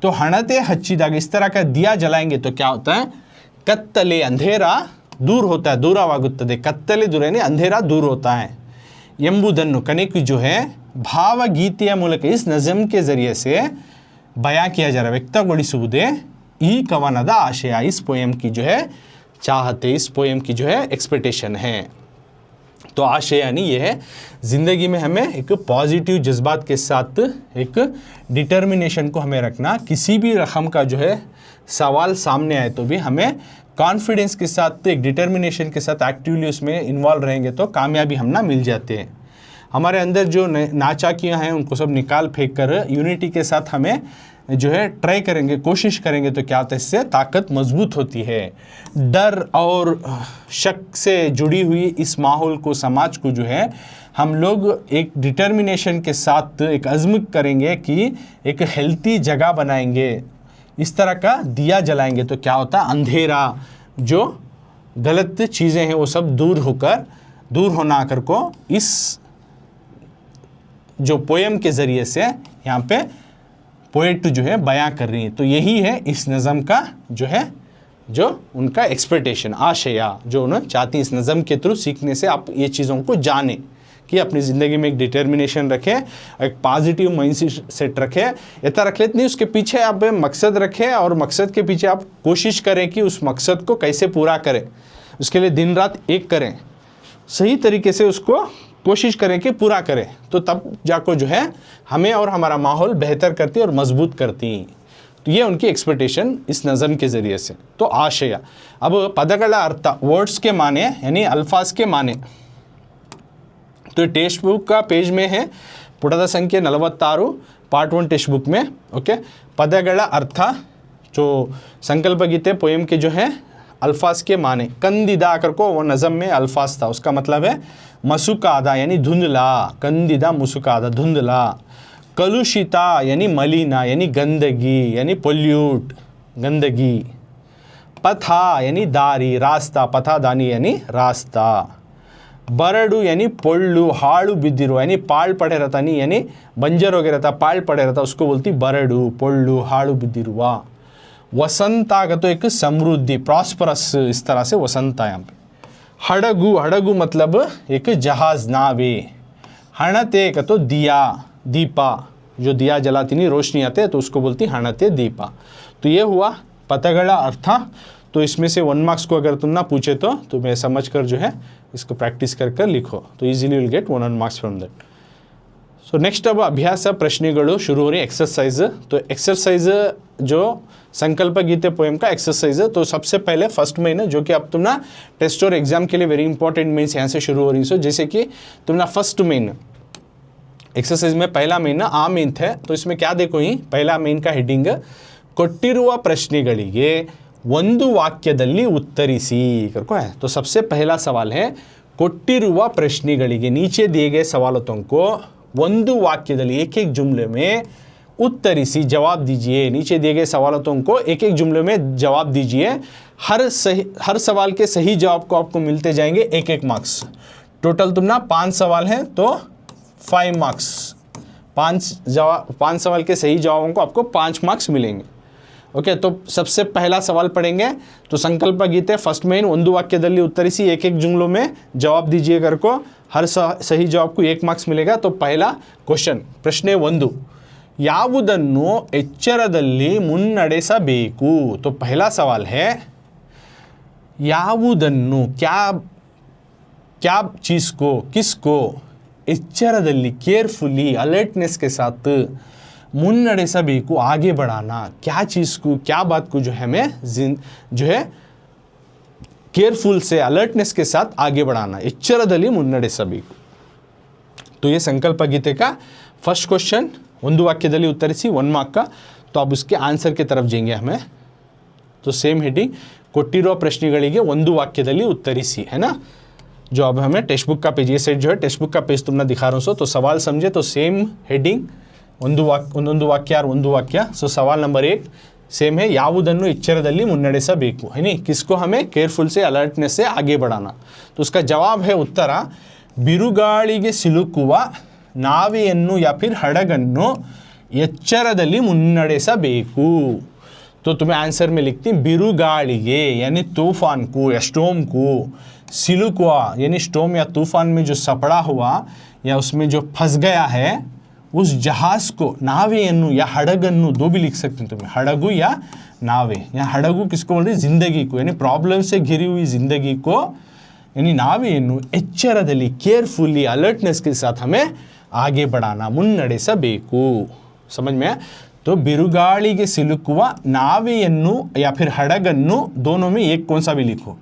Speaker 1: तो हणते हच्चिದಾಗ इस तरह का दिया जलाएंगे तो क्या होता है कत्तले, अंधेरा दूर होता है, दूरवागुತ್ತದೆ. कत्तले दूर यानी अंधेरा दूर होता है. ಎಂಬುದನ್ನು कनेक जो है ಭಾವಗೀತೆಯ ಮೂಲಕ इस नज़म के ज़रिए से बयां किया जा रहा है, व्यक्तಗೊಳಿಸುವುದೇ ಈ ಕವನದ ಆಶಯ. इस पोएम की जो है चाहते, इस पोएम की जो है एक्सपेक्टेशन है. तो आशय यानी ये है ज़िंदगी में हमें एक पॉजिटिव जज्बात के साथ एक डिटर्मिनेशन को हमें रखना. किसी भी रकम का जो है सवाल सामने आए तो भी हमें कॉन्फिडेंस के साथ, एक डिटर्मिनेशन के साथ एक्टिवली उसमें इन्वॉल्व रहेंगे तो कामयाबी हम ना मिल जाते हैं. हमारे अंदर जो नाचाकियाँ हैं उनको सब निकाल फेंक कर यूनिटी के साथ हमें जो है ट्राई करेंगे, कोशिश करेंगे, तो क्या होता है, इससे ताकत मजबूत होती है। डर और शक से जुड़ी हुई इस माहौल को, समाज को जो है हम लोग एक डिटर्मिनेशन के साथ एक अज़्म करेंगे कि एक हेल्थी जगह बनाएंगे, इस तरह का दिया जलाएंगे, तो क्या होता है, अंधेरा, जो गलत चीज़ें हैं वो सब दूर होना आकर को इस जो पोएम के ज़रिए से यहाँ पे पोएट जो है बयां कर रही है। तो यही है इस नज़म का जो है, जो उनका एक्सपेक्टेशन, आशया, जो उन्हें चाहती है इस नज़म के थ्रू सीखने से आप ये चीज़ों को जानें कि अपनी ज़िंदगी में एक डिटर्मिनेशन रखें, एक पॉजिटिव माइंड सेट रखें। इतना रख लेते नहीं, उसके पीछे आप मकसद रखें और मकसद के पीछे आप कोशिश करें कि उस मकसद को कैसे पूरा करें, उसके लिए दिन रात एक करें, सही तरीके से उसको कोशिश करें कि पूरा करें, तो तब जाको जो है हमें और हमारा माहौल बेहतर करती और मजबूत करती। तो ये उनकी एक्सपेक्टेशन इस नज़म के ज़रिए से। तो आशय, अब पदगला अर्थ, वर्ड्स के माने यानी अल्फाज के माने, तो टेक्स्ट बुक का पेज में है, पुटದ संख्या 46 पार्ट 1 टेक्स्ट बुक में। ओके, पदगला अर्थ, जो संकल्प गीते पोएम के जो है अल्फाज के माने, कंदिदा कर को वो नज़म में अल्फाज था, उसका मतलब है मसुकादा यानी धुंधला, कंदिदा मुसुकादा धुंधला, कलुषिता यानी मलिना यानी गंदगी यानी पोल्यूट गंदगी, पथा यानी दारी, रास्ता, पथा दानी यानी रास्ता, बरडू यानी पोल्लू, हाड़ू बिद्दिरो यानी पाल पड़े रहता नहीं, यानी बंजर हो गया रहता, पाल पड़े रहता, उसको बोलती बरडू, पोल्लू, हाड़ू बिद्दिरुआ। वसंता का तो एक समृद्धि, प्रॉस्परस, इस तरह से वसंता यहाँ पे। हड़गु, हड़गु मतलब एक जहाज, नावे। हणते का तो दिया, दीपा, जो दिया जलाती नहीं, रोशनी आते तो उसको बोलती हणते दीपा। तो ये हुआ पदगला अर्थ। तो इसमें से 1 मार्क्स को अगर तुम ना पूछे तो मैं समझ कर जो है इसको प्रैक्टिस कर लिखो, तो easily will get 1 marks from that. So next अब अभ्यास प्रश्नेಗಳು शुरू हो रही है, एक्सरसाइज। तो एक्सरसाइज जो संकल्प गीते पोएम का एक्सरसाइज है, तो सबसे पहले फर्स्ट मेन है, जो कि अब तुम ना टेस्ट और एग्जाम के लिए वेरी इंपॉर्टेंट मेन्स यहाँ से शुरू हो रही है। सो जैसे कि तुम ना फर्स्ट मेन एक्सरसाइज में पहला मेन ना आ मेन है, तो इसमें क्या देखो, ही पहला मेन का हेडिंग ಕೊಟ್ಟಿರುವ ಪ್ರಶ್ನೆಗಳಿಗೆ ಒಂದು ವಾಕ್ಯದಲ್ಲಿ ಉತ್ತರಿಸಿ करको है। तो सबसे पहला सवाल है ಕೊಟ್ಟಿರುವ ಪ್ರಶ್ನೆಗಳಿಗೆ, नीचे दिए गए सवालों को ಒಂದು वाक्यದಲ್ಲಿ, एक एक जुमले में उत्तरिसी, जवाब दीजिए। नीचे दिए गए सवालों को एक एक जुमले में जवाब दीजिए। हर सवाल के सही जवाब को आपको मिलते जाएंगे 1-1 मार्क्स। टोटल तुम ना 5 सवाल हैं तो 5 मार्क्स। 5 सवाल के सही जवाबों को आपको 5 मार्क्स मिलेंगे। ओके, तो सबसे पहला सवाल पढ़ेंगे। तो संकल्प गीते फर्स्ट मेन ಒಂದು ವಾಕ್ಯದಲ್ಲಿ ಉತ್ತರಿಸಿ, एक एक जुमलों में जवाब दीजिए करको, हर सही जवाब को 1 मार्क्स मिलेगा। तो पहला क्वेश्चन, प्रश्न 1, ಯಾವುದನ್ನು ಎಚ್ಚರದಲ್ಲಿ ಮುನ್ನಡೆಸಬೇಕು। तो पहला सवाल है ಯಾವುದನ್ನು, क्या चीज़ को, किसको, ಎಚ್ಚರದಲ್ಲಿ केयरफुली, अलर्टनेस के साथ, मुन्नडेसबेकु आगे बढ़ाना, क्या चीज़ को, क्या बात को जो है हमें जो है केयरफुल से, अलर्टनेस के साथ आगे बढ़ाना, ಎಚ್ಚರದಲ್ಲಿ ಮುನ್ನಡೆಸಬೇಕು। तो ये संकल्प गीते का फर्स्ट क्वेश्चन, ಒಂದು ವಾಕ್ಯದಲ್ಲಿ ಉತ್ತರಿಸಿ 1 मार्क का। तो अब उसके आंसर की तरफ जाएंगे हमें। तो सेम हेडिंग, ಕೊಟ್ಟಿರುವ ಪ್ರಶ್ನೆಗಳಿಗೆ ಒಂದು ವಾಕ್ಯದಲ್ಲಿ ಉತ್ತರಿಸಿ, है ना। जो अब हमें टेक्स्ट बुक का पेज, ये सेट जो है टेक्स्ट बुक का पेज तुमने दिखा रहा हूँ। तो सवाल समझे, तो सेम हेडिंग, ಒಂದು ವಾಕ್ಯ। सो सवाल नंबर 1 सेम है, ಯಾವುದನ್ನು ಎಚ್ಚರದಲ್ಲಿ ಮುನ್ನಡೆಸಬೇಕು, है नहीं, किसको हमें केयरफुल से, अलर्टनेस से आगे बढ़ाना। तो उसका जवाब है उत्तर, ಬಿರುಗಾಳಿಗೆ ಸಿಲುಕುವ ನಾವೆಯನ್ನು या फिर ಹಡಗನ್ನು ಎಚ್ಚರದಲ್ಲಿ ಮುನ್ನಡೆಸಬೇಕು। तो तुम्हें आंसर में लिखती बिरुगाड़िगे यानी तूफान को या स्टॉर्म को, सिलुकुआ यानी स्टॉर्म या तूफान में जो सपड़ा हुआ या उसमें जो फंस गया है उस जहाज़ को, नावेಯನ್ನು या हड़गನ್ನು, दो भी लिख सकते हैं तुम्हें, हड़गु या नावे। या हड़गु किसको बोल रही, जिंदगी को, यानी प्रॉब्लम से घिरी हुई जिंदगी को, यानी नावेಯನ್ನು ಎಚ್ಚರದಲ್ಲಿ, केयरफुली, अलर्टनेस के साथ हमें आगे बढ़ाना, ಮುನ್ನಡೆಸಬೇಕು। समझ में? तो ಬಿರುಗಾಳಿಗೆ ಸಿಲುಕುವ ನಾವೆಯನ್ನು या फिर हड़गನ್ನು, दोनों में एक कौन सा भी लिखो,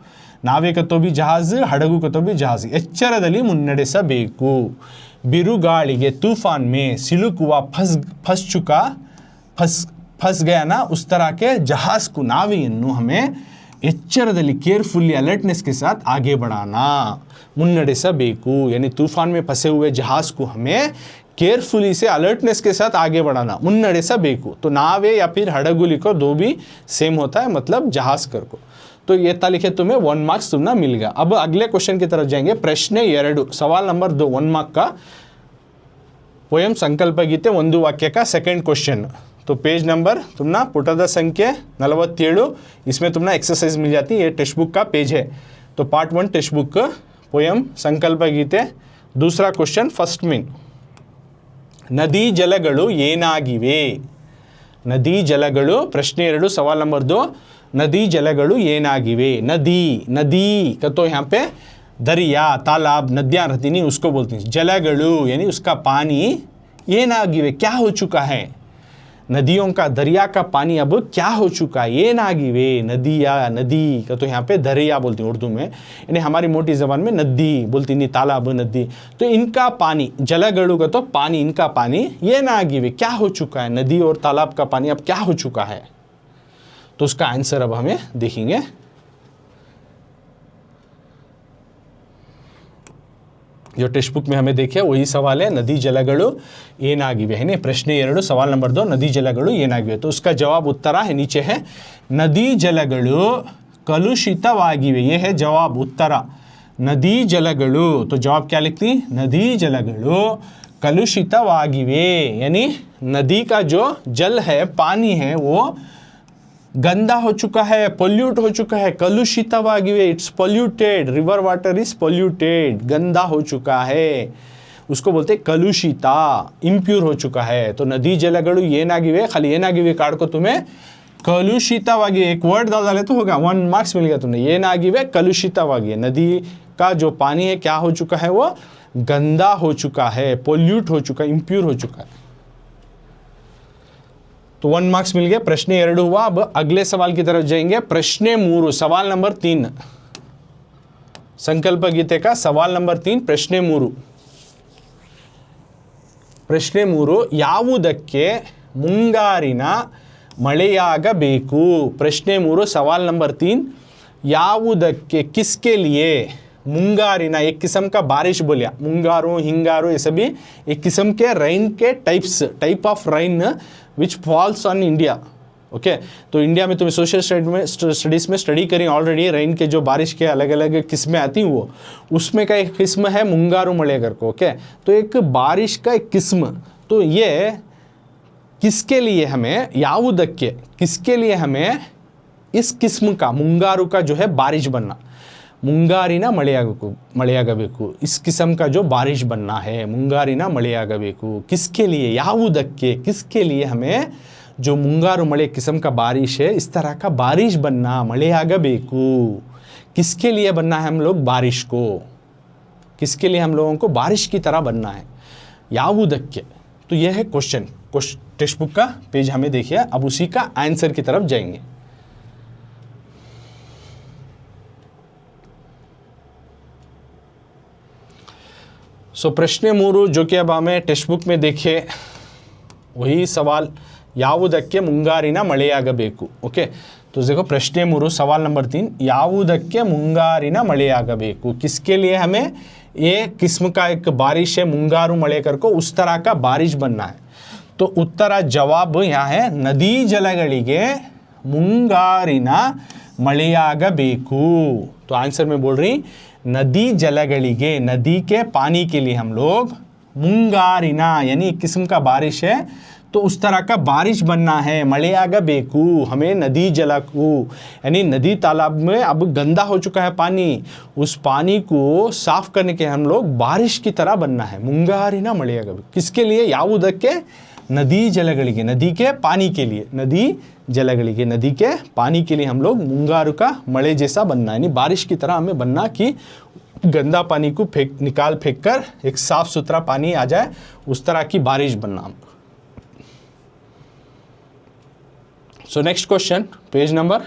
Speaker 1: नावे का तो भी जहाज, हड़गु का तो भी जहाज। ಎಚ್ಚರದಲ್ಲಿ ಮುನ್ನಡೆಸಬೇಕು, बिरुगाಳಿगे तूफान में सिलुक हुआ फंस गया ना, उस तरह के जहाज को नाविಯನ್ನು हमें ಎಚ್ಚರದಲ್ಲಿ केयरफुली अलर्टनेस के साथ आगे बढ़ाना, मुन्नಡೆಸಬೇಕು, यानी तूफान में फंसे हुए जहाज को हमें केयरफुली से अलर्टनेस के साथ आगे बढ़ाना, मुन्नಡೆಸಬೇಕು। तो नावे या फिर हड़गु लिखो, दो भी सेम होता है, मतलब जहाज कर को। तो ये था लिखे, तुम्हें 1 मार्क्स तुमने मिल गया। अब अगले क्वेश्चन की तरफ जाएंगे। प्रश्न 2 सवाल नंबर 2 1 मार्क का पोयम संकल्प गीते ಒಂದು वाक्य का सेकंड क्वेश्चन। तो पेज नंबर तुमना पुटದ संख्या 47, इसमें तुमना एक्सरसाइज मिल जाती है। ये टेक्स्ट बुक का पेज है। तो पार्ट 1 टेक्स्ट बुक पोयम संकल्प गीते, दूसरा क्वेश्चन फर्स्ट में, ನದಿ ಜಲಗಳು ಏನಾಗಿವೆ? ನದಿ ಜಲಗಳು, ಪ್ರಶ್ನೆ 2 सवाल नंबर 2, नदी जलಗಳು ಏನಾಗಿವೆ? नदी, नदी का तो यहाँ पे दरिया, तालाब, नदियाँ रहती नहीं, उसको बोलते हैं जलಗಳು, यानी उसका पानी ಏನಾಗಿವೆ, क्या हो चुका है? नदियों का, दरिया का पानी अब क्या हो चुका है? ಏನಾಗಿವೆ, नदिया, नदी का तो यहाँ पे दरिया बोलती हैं उर्दू में, यानी हमारी मोटी ज़बान में नदी बोलती नहीं, तालाब, नदी। तो इनका पानी, जलಗಳು का तो पानी, इनका पानी ಏನಾಗಿವೆ, क्या हो चुका है? नदी और तालाब का पानी अब क्या हो चुका है? तो उसका आंसर अब हमें देखेंगे। जो टेक्स्ट बुक में हमें देखे वही सवाल है, नदी जलಗಳು ಏನಾಗಿವೆ है। प्रश्न 2 सवाल नंबर 2, नदी जलಗಳು ಏನಾಗಿವೆ। तो उसका जवाब उत्तर है नीचे है, नदी जलಗಳು कलुषितವಾಗಿವೆ, ये है जवाब उत्तर। नदी जलಗಳು, तो जवाब क्या लिखती? नदी जलಗಳು कलुषितವಾಗಿವೆ, यानी नदी का जो जल है, पानी है, वो गंदा हो चुका है, पोल्यूट हो चुका है। कलुषितವಾಗಿವೆ, it's polluted, river water is polluted, गंदा हो चुका है, उसको बोलते हैं कलुषिता, इम्प्योर हो चुका है। तो नदी जलಗಳು ಏನಾಗಿವೆ, खाली ಏನಾಗಿವೆ काट को तुम्हें कलुषितವಾಗಿ एक वर्ड डाल डाले तो होगा, 1 मार्क्स मिल गया तुम्हें। ಏನಾಗಿವೆ, कलुषितವಾಗಿ, नदी का जो पानी है क्या हो चुका है? वो गंदा हो चुका है, पोल्यूट हो चुका है, इम्प्योर हो चुका है। तो 1 मार्क्स मिल गया। प्रश्न 2 हुआ। अब अगले सवाल की तरफ जाएंगे। प्रश्न 3 सवाल नंबर 3 संकल्प गीते का सवाल नंबर 3 प्रश्न 3। ಪ್ರಶ್ನೆ 3, ಯಾವುದಕ್ಕೆ ಮುಂಗಾರಿನ ಮಳೆಯಾಗಬೇಕು? ಪ್ರಶ್ನೆ 3 सवाल नंबर 3, ಯಾವುದಕ್ಕೆ, किसके लिए, ಮುಂಗಾರಿನ, एक किस्म का बारिश बोलिया, ಮುಂಗಾರು, ಹಿಂಗಾರು, ये सभी एक किस्म के रेन के type of rain which falls on India. Okay, तो इंडिया में तुम्हें सोशल स्टडीज़ में स्टडी करें ऑलरेडी, रेन के जो बारिश के अलग अलग किस्में आती हैं, वो उसमें का एक किस्म है ಮುಂಗಾರು ಮಳೆ करके। ओके, तो एक बारिश का एक किस्म, तो ये किसके लिए हमें, ಯಾವುದಕ್ಕೆ, किसके लिए हमें इस किस्म का, ಮುಂಗಾರು का जो है बारिश बनना, ಮುಂಗಾರಿನ ಮಳೆಯಾಗಬೇಕು, इस किस्म का जो बारिश बनना है, ಮುಂಗಾರಿನ ಮಳೆಯಾಗಬೇಕು, किसके लिए, ಯಾವುದಕ್ಕೆ, किसके लिए हमें जो ಮುಂಗಾರು ಮಳೆ किस्म का बारिश है, इस तरह का बारिश बनना, ಮಳೆಯಾಗಬೇಕು, किसके लिए बनना है हम लोग बारिश को, किसके लिए हम लोगों को बारिश की तरह बनना है, ಯಾವುದಕ್ಕೆ। तो यह है क्वेश्चन, टेक्स्ट बुक का पेज हमें देखिए। अब उसी का आंसर की तरफ जाएंगे। सो प्रश्न 3 जो कि अब हमें टेक्स्ट बुक में देखे वही सवाल, ಯಾವುದಕ್ಕೆ ಮುಂಗಾರಿನ ಮಳೆಯಾಗಬೇಕು। ओके, तो देखो प्रश्न 3 सवाल नंबर 3, ಯಾವುದಕ್ಕೆ ಮುಂಗಾರಿನ ಮಳೆಯಾಗಬೇಕು, किसके लिए हमें ये किस्म का एक बारिश है, ಮುಂಗಾರು ಮಳೆ करको उस तरह का बारिश बनना है। तो उत्तर जवाब यहाँ है, नदी जलಗಳಿಗೆ ಮುಂಗಾರಿನ ಮಳೆಯಾಗಬೇಕು। तो आंसर में बोल रही, नदी जलಗಳಿಗೆ, नदी के पानी के लिए हम लोग ಮುಂಗಾರಿನ, यानी एक किस्म का बारिश है, तो उस तरह का बारिश बनना है, ಮಳೆಯಾಗಬೇಕು, हमें नदी जल को, यानी नदी तालाब में अब गंदा हो चुका है पानी, उस पानी को साफ करने के हम लोग बारिश की तरह बनना है, ಮುಂಗಾರಿನ ಮಳೆಯಾಗಬೇಕು। किसके लिए, ಯಾವುದಕ್ಕೆ, नदी जलಗಳಿಗೆ, नदी के पानी के लिए, नदी जलಗಳಿಗೆ, नदी के पानी के लिए हम लोग ಮುಂಗಾರು का मಳೆ जैसा बनना, यानी बारिश की तरह हमें बनना कि गंदा पानी को निकाल फेंक कर एक साफ सुथरा पानी आ जाए, उस तरह की बारिश बनना। So next question, page number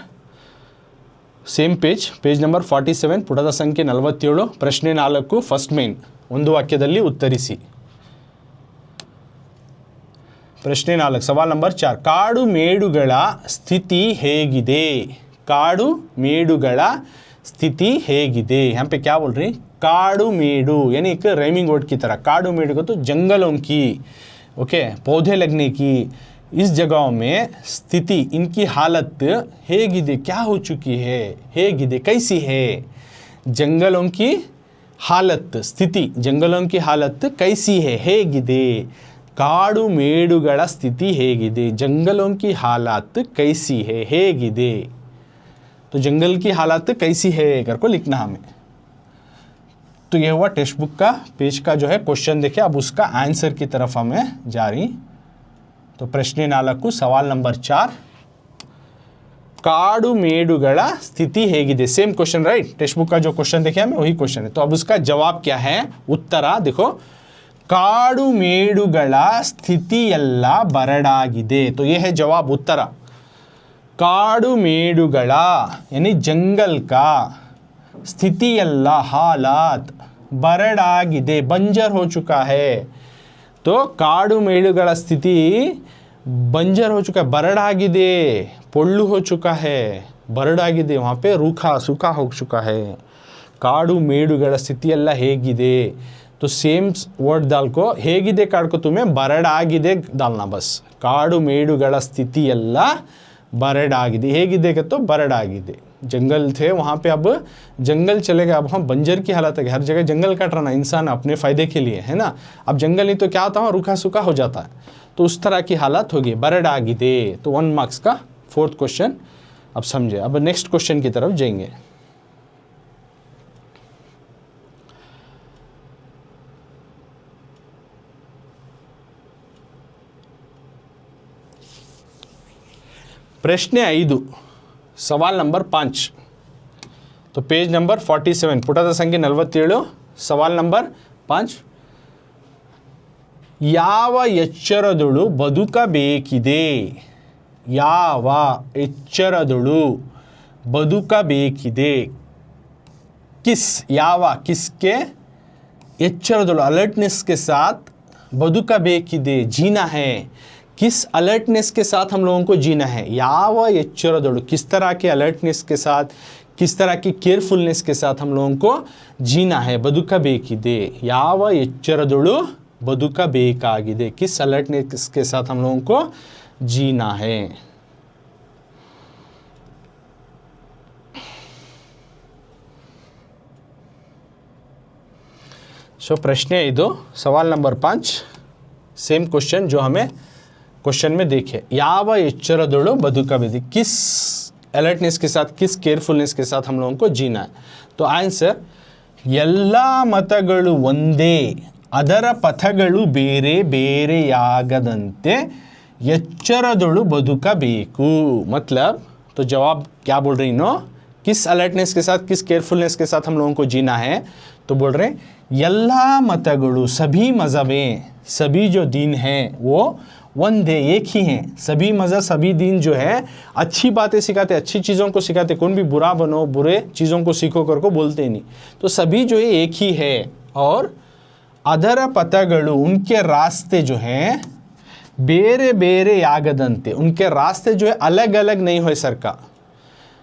Speaker 1: same page number 47 ಪುಟದ ಸಂಖ್ಯೆ 47 ಪ್ರಶ್ನೆ 4 ಫಸ್ಟ್ ಮೇನ್ ಒಂದು ವಾಕ್ಯದಲ್ಲಿ ಉತ್ತರಿಸಿ। ಪ್ರಶ್ನೆ 4 ಸವಾಲ್ ನಂಬರ್ 4 ಕಾಡು ಮೇಡುಗಳ ಸ್ಥಿತಿ ಹೇಗಿದೆ काड़ू मेडुಗಳ स्थिति ಹೇಗಿದೆ यहाँ पे क्या बोल रही काड़ू मेडू यानी एक राइमिंग वर्ड की तरह काड़ू मेडू को तो जंगलों की ओके पौधे लगने की इस जगहों में स्थिति इनकी हालत ಹೇಗಿದೆ क्या हो चुकी है ಹೇಗಿದೆ कैसी है जंगलों की हालत स्थिति जंगलों की हालत कैसी है ಹೇಗಿದೆ काड़ू मेडुಗಳ स्थिति ಹೇಗಿದೆ जंगलों की हालत कैसी है ಹೇಗಿದೆ तो जंगल की हालत कैसी है कर को लिखना हमें। तो ये हुआ टेक्स्ट बुक का पेज का जो है क्वेश्चन देखिए, अब उसका आंसर की तरफ हमें जा रही। तो प्रश्न 4 सवाल नंबर 4 काड़ू मेडुಗಳ स्थिति ಹೇಗಿದೆ same question right, text book का जो क्वेश्चन देखे हमें वही क्वेश्चन है। तो अब उसका जवाब क्या है, उत्तर देखो काड़ू मेडुಗಳ ಸ್ಥಿತಿಯೆಲ್ಲ ಬರಡಾಗಿದೆ। तो ये है जवाब उत्तर काड़ू मेडुಗಳ यानी जंगल का स्थितियೆಲ್ಲ हालात बरड़ागिदे बंजर हो चुका है। तो काड़ू मेडुಗಳ स्थिति बंजर हो चुका है, बरड़ागिदे पोल्लू हो चुका है, बरड़ागिदे वहाँ पे रूखा सूखा हो चुका है। काड़ू मेडुಗಳ ಸ್ಥಿತಿಯೆಲ್ಲ ಹೇಗಿದೆ तो सेम वर्ड डाल को ಹೇಗಿದೆ काड़ को तुम्हें बरड़ागिदे डालना बस। काड़ू मेडुಗಳ ಸ್ಥಿತಿಯೆಲ್ಲ बरड़ागिदे ಹೇಗಿದೆ तो बरड़ागिदे जंगल थे वहाँ पे अब जंगल चले गए, अब हम बंजर की हालत है, हर जगह जंगल काट रहा ना इंसान अपने फ़ायदे के लिए है ना। अब जंगल नहीं तो क्या होता है रूखा सूखा हो जाता है, तो उस तरह की हालत होगी बरड़ागिदे। तो 1 मार्क्स का 4th क्वेश्चन अब समझे। अब नेक्स्ट क्वेश्चन की तरफ जाएंगे। प्रश्न 5 सवाल नंबर 5 तो पेज नंबर 47 ಪುಟದ ಸಂಖ್ಯೆ 47 ಸವಾಲ್ ನಂಬರ್ 5 ಯಾವ ಎಚ್ಚರದಳು ಬದುಕಬೇಕಿದೆ ಯಾವ ಎಚ್ಚರದಳು ಬದುಕಬೇಕಿದೆ किस ಯಾವ किसके ಎಚ್ಚರದಳು अलर्टनेस के साथ ಬದುಕಬೇಕಿದೆ जीना है, किस अलर्टनेस के साथ हम लोगों को जीना है। याव एच्चरदुलु किस तरह के अलर्टनेस के साथ, किस तरह की केयरफुलनेस के साथ हम लोगों को जीना है। बदुकबेकिदे याव एच्चरदुलु बदुकबेकागिदे किस अलर्टनेस के साथ हम लोगों को जीना है। सो प्रश्न 5 सवाल नंबर 5 सेम क्वेश्चन जो हमें क्वेश्चन में देखे याव एच्चरदुलु बदुकबेकिदे किस अलर्टनेस के साथ, किस केयरफुलनेस के साथ हम लोगों को जीना है। तो आंसर ಎಲ್ಲ ಮತಗಳು ಒಂದೇ ಅದರ ಪಥಗಳು ಬೇರೆ ಬೇರೆಯಾಗದಂತೆ ಎಚ್ಚರದಳು ಬದುಕಬೇಕು। मतलब तो जवाब क्या बोल रही नो, किस अलर्टनेस के साथ, किस केयरफुलनेस के साथ हम लोगों को जीना है। तो बोल रहे ಎಲ್ಲ मतगलु सभी मज़हबें, सभी जो दीन हैं वो वंदे एक ही हैं। सभी मज़हब सभी दीन जो है अच्छी बातें सिखाते, अच्छी चीज़ों को सिखाते, कौन भी बुरा बनो बुरे चीज़ों को सीखो कर को बोलते नहीं। तो सभी जो है एक ही है। और अदर पथगलु उनके रास्ते जो हैं बेरे बेरे यागदंते उनके रास्ते जो है अलग अलग नहीं हो सरका।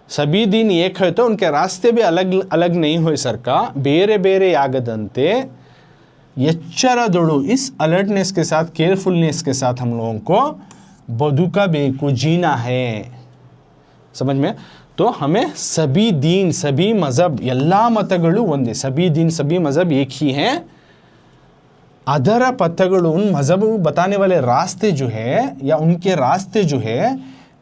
Speaker 1: सभी दिन एक है तो उनके रास्ते भी अलग अलग नहीं हो सरका। बेरे बेरे यागदंते एच्चरदुलु इस अलर्टनेस के साथ, केयरफुलनेस के साथ हम लोगों को बदुकबेकु जीना है। समझ में। तो हमें सभी दीन सभी मज़हब ಎಲ್ಲ मतगलु ಒಂದೇ, सभी दीन सभी मज़हब एक ही हैं। अदर पथगलु उन मज़हब बताने वाले रास्ते जो है या उनके रास्ते जो है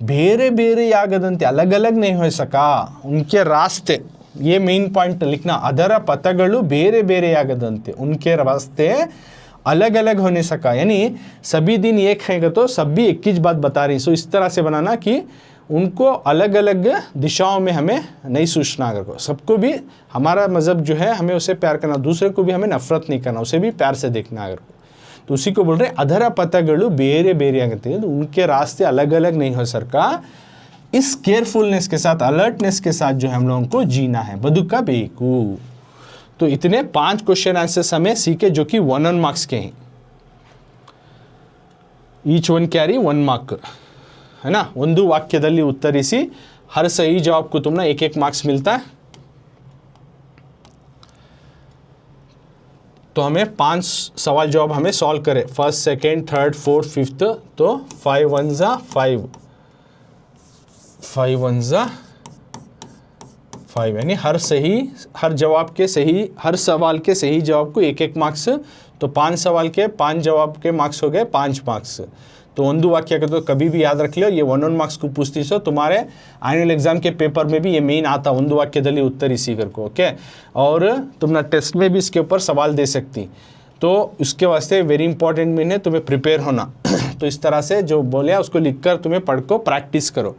Speaker 1: ಬೇರೆ ಬೇರೆ ಯಾಗದಂತೆ अलग अलग नहीं हो सका। उनके रास्ते ये मेन पॉइंट लिखना, अदर पथगलु ಬೇರೆ ಬೇರೆ ಯಾಗದಂತೆ उनके रास्ते अलग अलग होने सका। यानी सभी दिन एक है तो सब भी एक ही बात बता रही। सो इस तरह से बनाना कि उनको अलग अलग दिशाओं में हमें नहीं सोचना। अगर सबको भी हमारा मज़हब जो है हमें उसे प्यार करना, दूसरे को भी हमें नफ़रत नहीं करना, उसे भी प्यार से देखना। अगर तो उसी को बोल रहे अदर पथगलु ಬೇರೆ ಬೇರೆ ಆಗುತ್ತೆ, उनके रास्ते अलग अलग नहीं हो सरका। इस केयरफुलनेस के साथ, अलर्टनेस के साथ जो हम लोगों को जीना है बदुकबेकु। तो इतने 5 क्वेश्चन आंसर्स हमें सीखे जो कि 1 मार्क्स के हैं। ಈಚ್ ಒನ್ ಕ್ಯಾರಿ 1 ಮಾರ್ಕ್ है ना। ಒಂದು ವಾಕ್ಯದಲ್ಲಿ ಉತ್ತರಿಸಿ हर सही जवाब को तुमने 1-1 मार्क्स मिलता है। तो हमें 5 सवाल जवाब हमें सॉल्व करें, first second third fourth fifth, तो 5 1 जा 5, 5 1 जा 5, यानी हर जवाब के सही, हर सवाल के सही जवाब को 1-1 मार्क्स, तो 5 सवाल के 5 जवाब के मार्क्स हो गए 5 मार्क्स। तो ಒಂದು वाक्य का तो कभी भी याद रख लो, ये 1-1 मार्क्स को पूछती सो तुम्हारे एनुअल एग्जाम के पेपर में भी ये मेन आता ಒಂದು वाक्यದಲ್ಲಿ उत्तरिसी करको, ओके। और तुम ना टेस्ट में भी इसके ऊपर सवाल दे सकती, तो उसके वास्ते वेरी इंपॉर्टेंट मीन है तुम्हें प्रिपेयर होना। तो इस तरह से जो बोले उसको लिखकर तुम्हें पढ़ को प्रैक्टिस करो।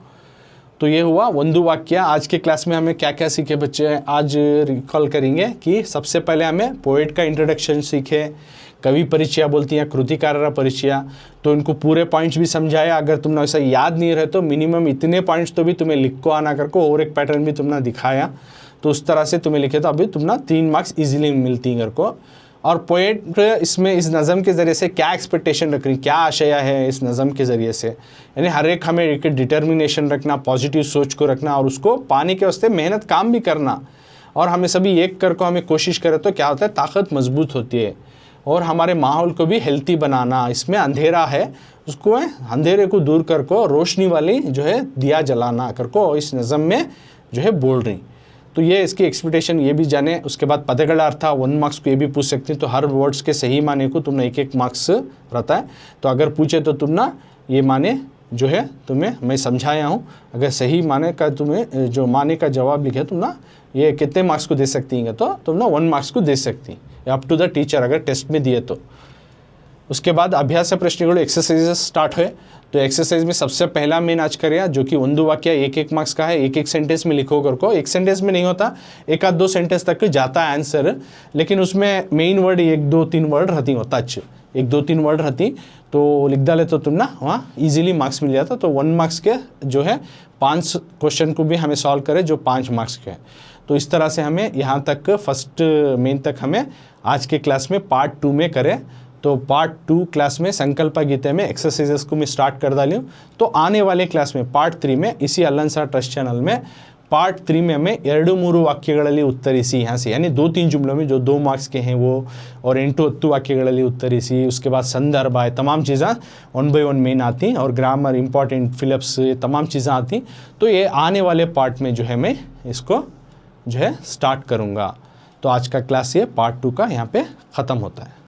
Speaker 1: तो ये हुआ ಒಂದು वाक्य। आज के क्लास में हमें क्या क्या सीखे बच्चे, आज रिकॉल करेंगे कि सबसे पहले हमें पोएट का इंट्रोडक्शन सीखे, कवि परिचय बोलती हैं, कृतिकार परिचय, तो इनको पूरे पॉइंट्स भी समझाया। अगर तुमने ऐसा याद नहीं रहे तो मिनिमम इतने पॉइंट्स तो भी तुम्हें लिख को आना करको, और एक पैटर्न भी तुमने दिखाया, तो उस तरह से तुम्हें लिखे तो अभी तुमने 3 मार्क्स इजीली मिलती हैं करको। और पोएट इसमें इस नज़म के ज़रिए से क्या एक्सपेक्टेशन रख रही, क्या आशय है इस नज़म के ज़रिए से, यानी हर एक हमें एक डिटर्मिनेशन रखना, पॉजिटिव सोच को रखना, और उसको पाने के वास्ते मेहनत काम भी करना। और हमें सभी एक करको हमें कोशिश करें तो क्या होता है, ताकत मजबूत होती है। और हमारे माहौल को भी हेल्थी बनाना, इसमें अंधेरा है उसको अंधेरे को दूर करको रोशनी वाली जो है दिया जलाना करको इस नज़म में जो है बोल रही। तो ये इसकी एक्सपेक्टेशन ये भी जाने। उसके बाद पदगला अर्थ 1 मार्क्स को ये भी पूछ सकती, तो हर वर्ड्स के सही माने को तुमने 1-1 मार्क्स रहता है। तो अगर पूछे तो तुम ना ये माने जो है तुम्हें मैं समझाया हूँ, अगर सही माने का तुम्हें जो माने का जवाब लिखे तुम ना ये कितने मार्क्स को दे सकती हैं, तो तुम ना 1 मार्क्स को दे सकती अप टू द टीचर अगर टेस्ट में दिए तो। उसके बाद अभ्यास प्रश्नಗಳು एक्सरसाइजेस स्टार्ट हुए। तो एक्सरसाइज में सबसे पहला मेन आज करें जो कि ಒಂದು वाक्य 1-1 मार्क्स का है, 1-1 सेंटेंस में लिखो करको। एक सेंटेंस में नहीं होता, 1-2 सेंटेंस तक जाता है आंसर, लेकिन उसमें मेन वर्ड 1-2-3 वर्ड रहती हो, टच 1-2-3 वर्ड रहती, तो लिख डाले तो तुम ना वहाँ ईजिली मार्क्स मिल जाता। तो 1 मार्क्स के जो है 5 क्वेश्चन को भी हमें सॉल्व करें जो 5 मार्क्स के हैं। तो इस तरह से हमें यहाँ तक फर्स्ट मेन तक हमें आज के क्लास में पार्ट 2 में करें। तो पार्ट 2 क्लास में संकल्प गीते में एक्सरसाइजेस को मैं स्टार्ट कर डाली हूँ। तो आने वाले क्लास में पार्ट 3 में इसी अल्लाह ट्रस्ट चैनल में पार्ट 3 में हमें 2-3 वाक्यಗಳಲ್ಲಿ उत्तरिसी यहाँ से, यानी 2-3 जुमलों में जो 2 मार्क्स के हैं वो, और 8-10 वाक्यಗಳಲ್ಲಿ उत्तरिसी। उसके बाद संदर्भ आए, तमाम चीज़ें 1 by 1 मेन आती, और ग्रामर इंपॉर्टेंट फिलिप्स ये तमाम चीज़ें आती। तो ये आने वाले पार्ट में जो है मैं इसको जो है स्टार्ट करूँगा। तो आज का क्लास ये पार्ट 2 का यहाँ पे ख़त्म होता है।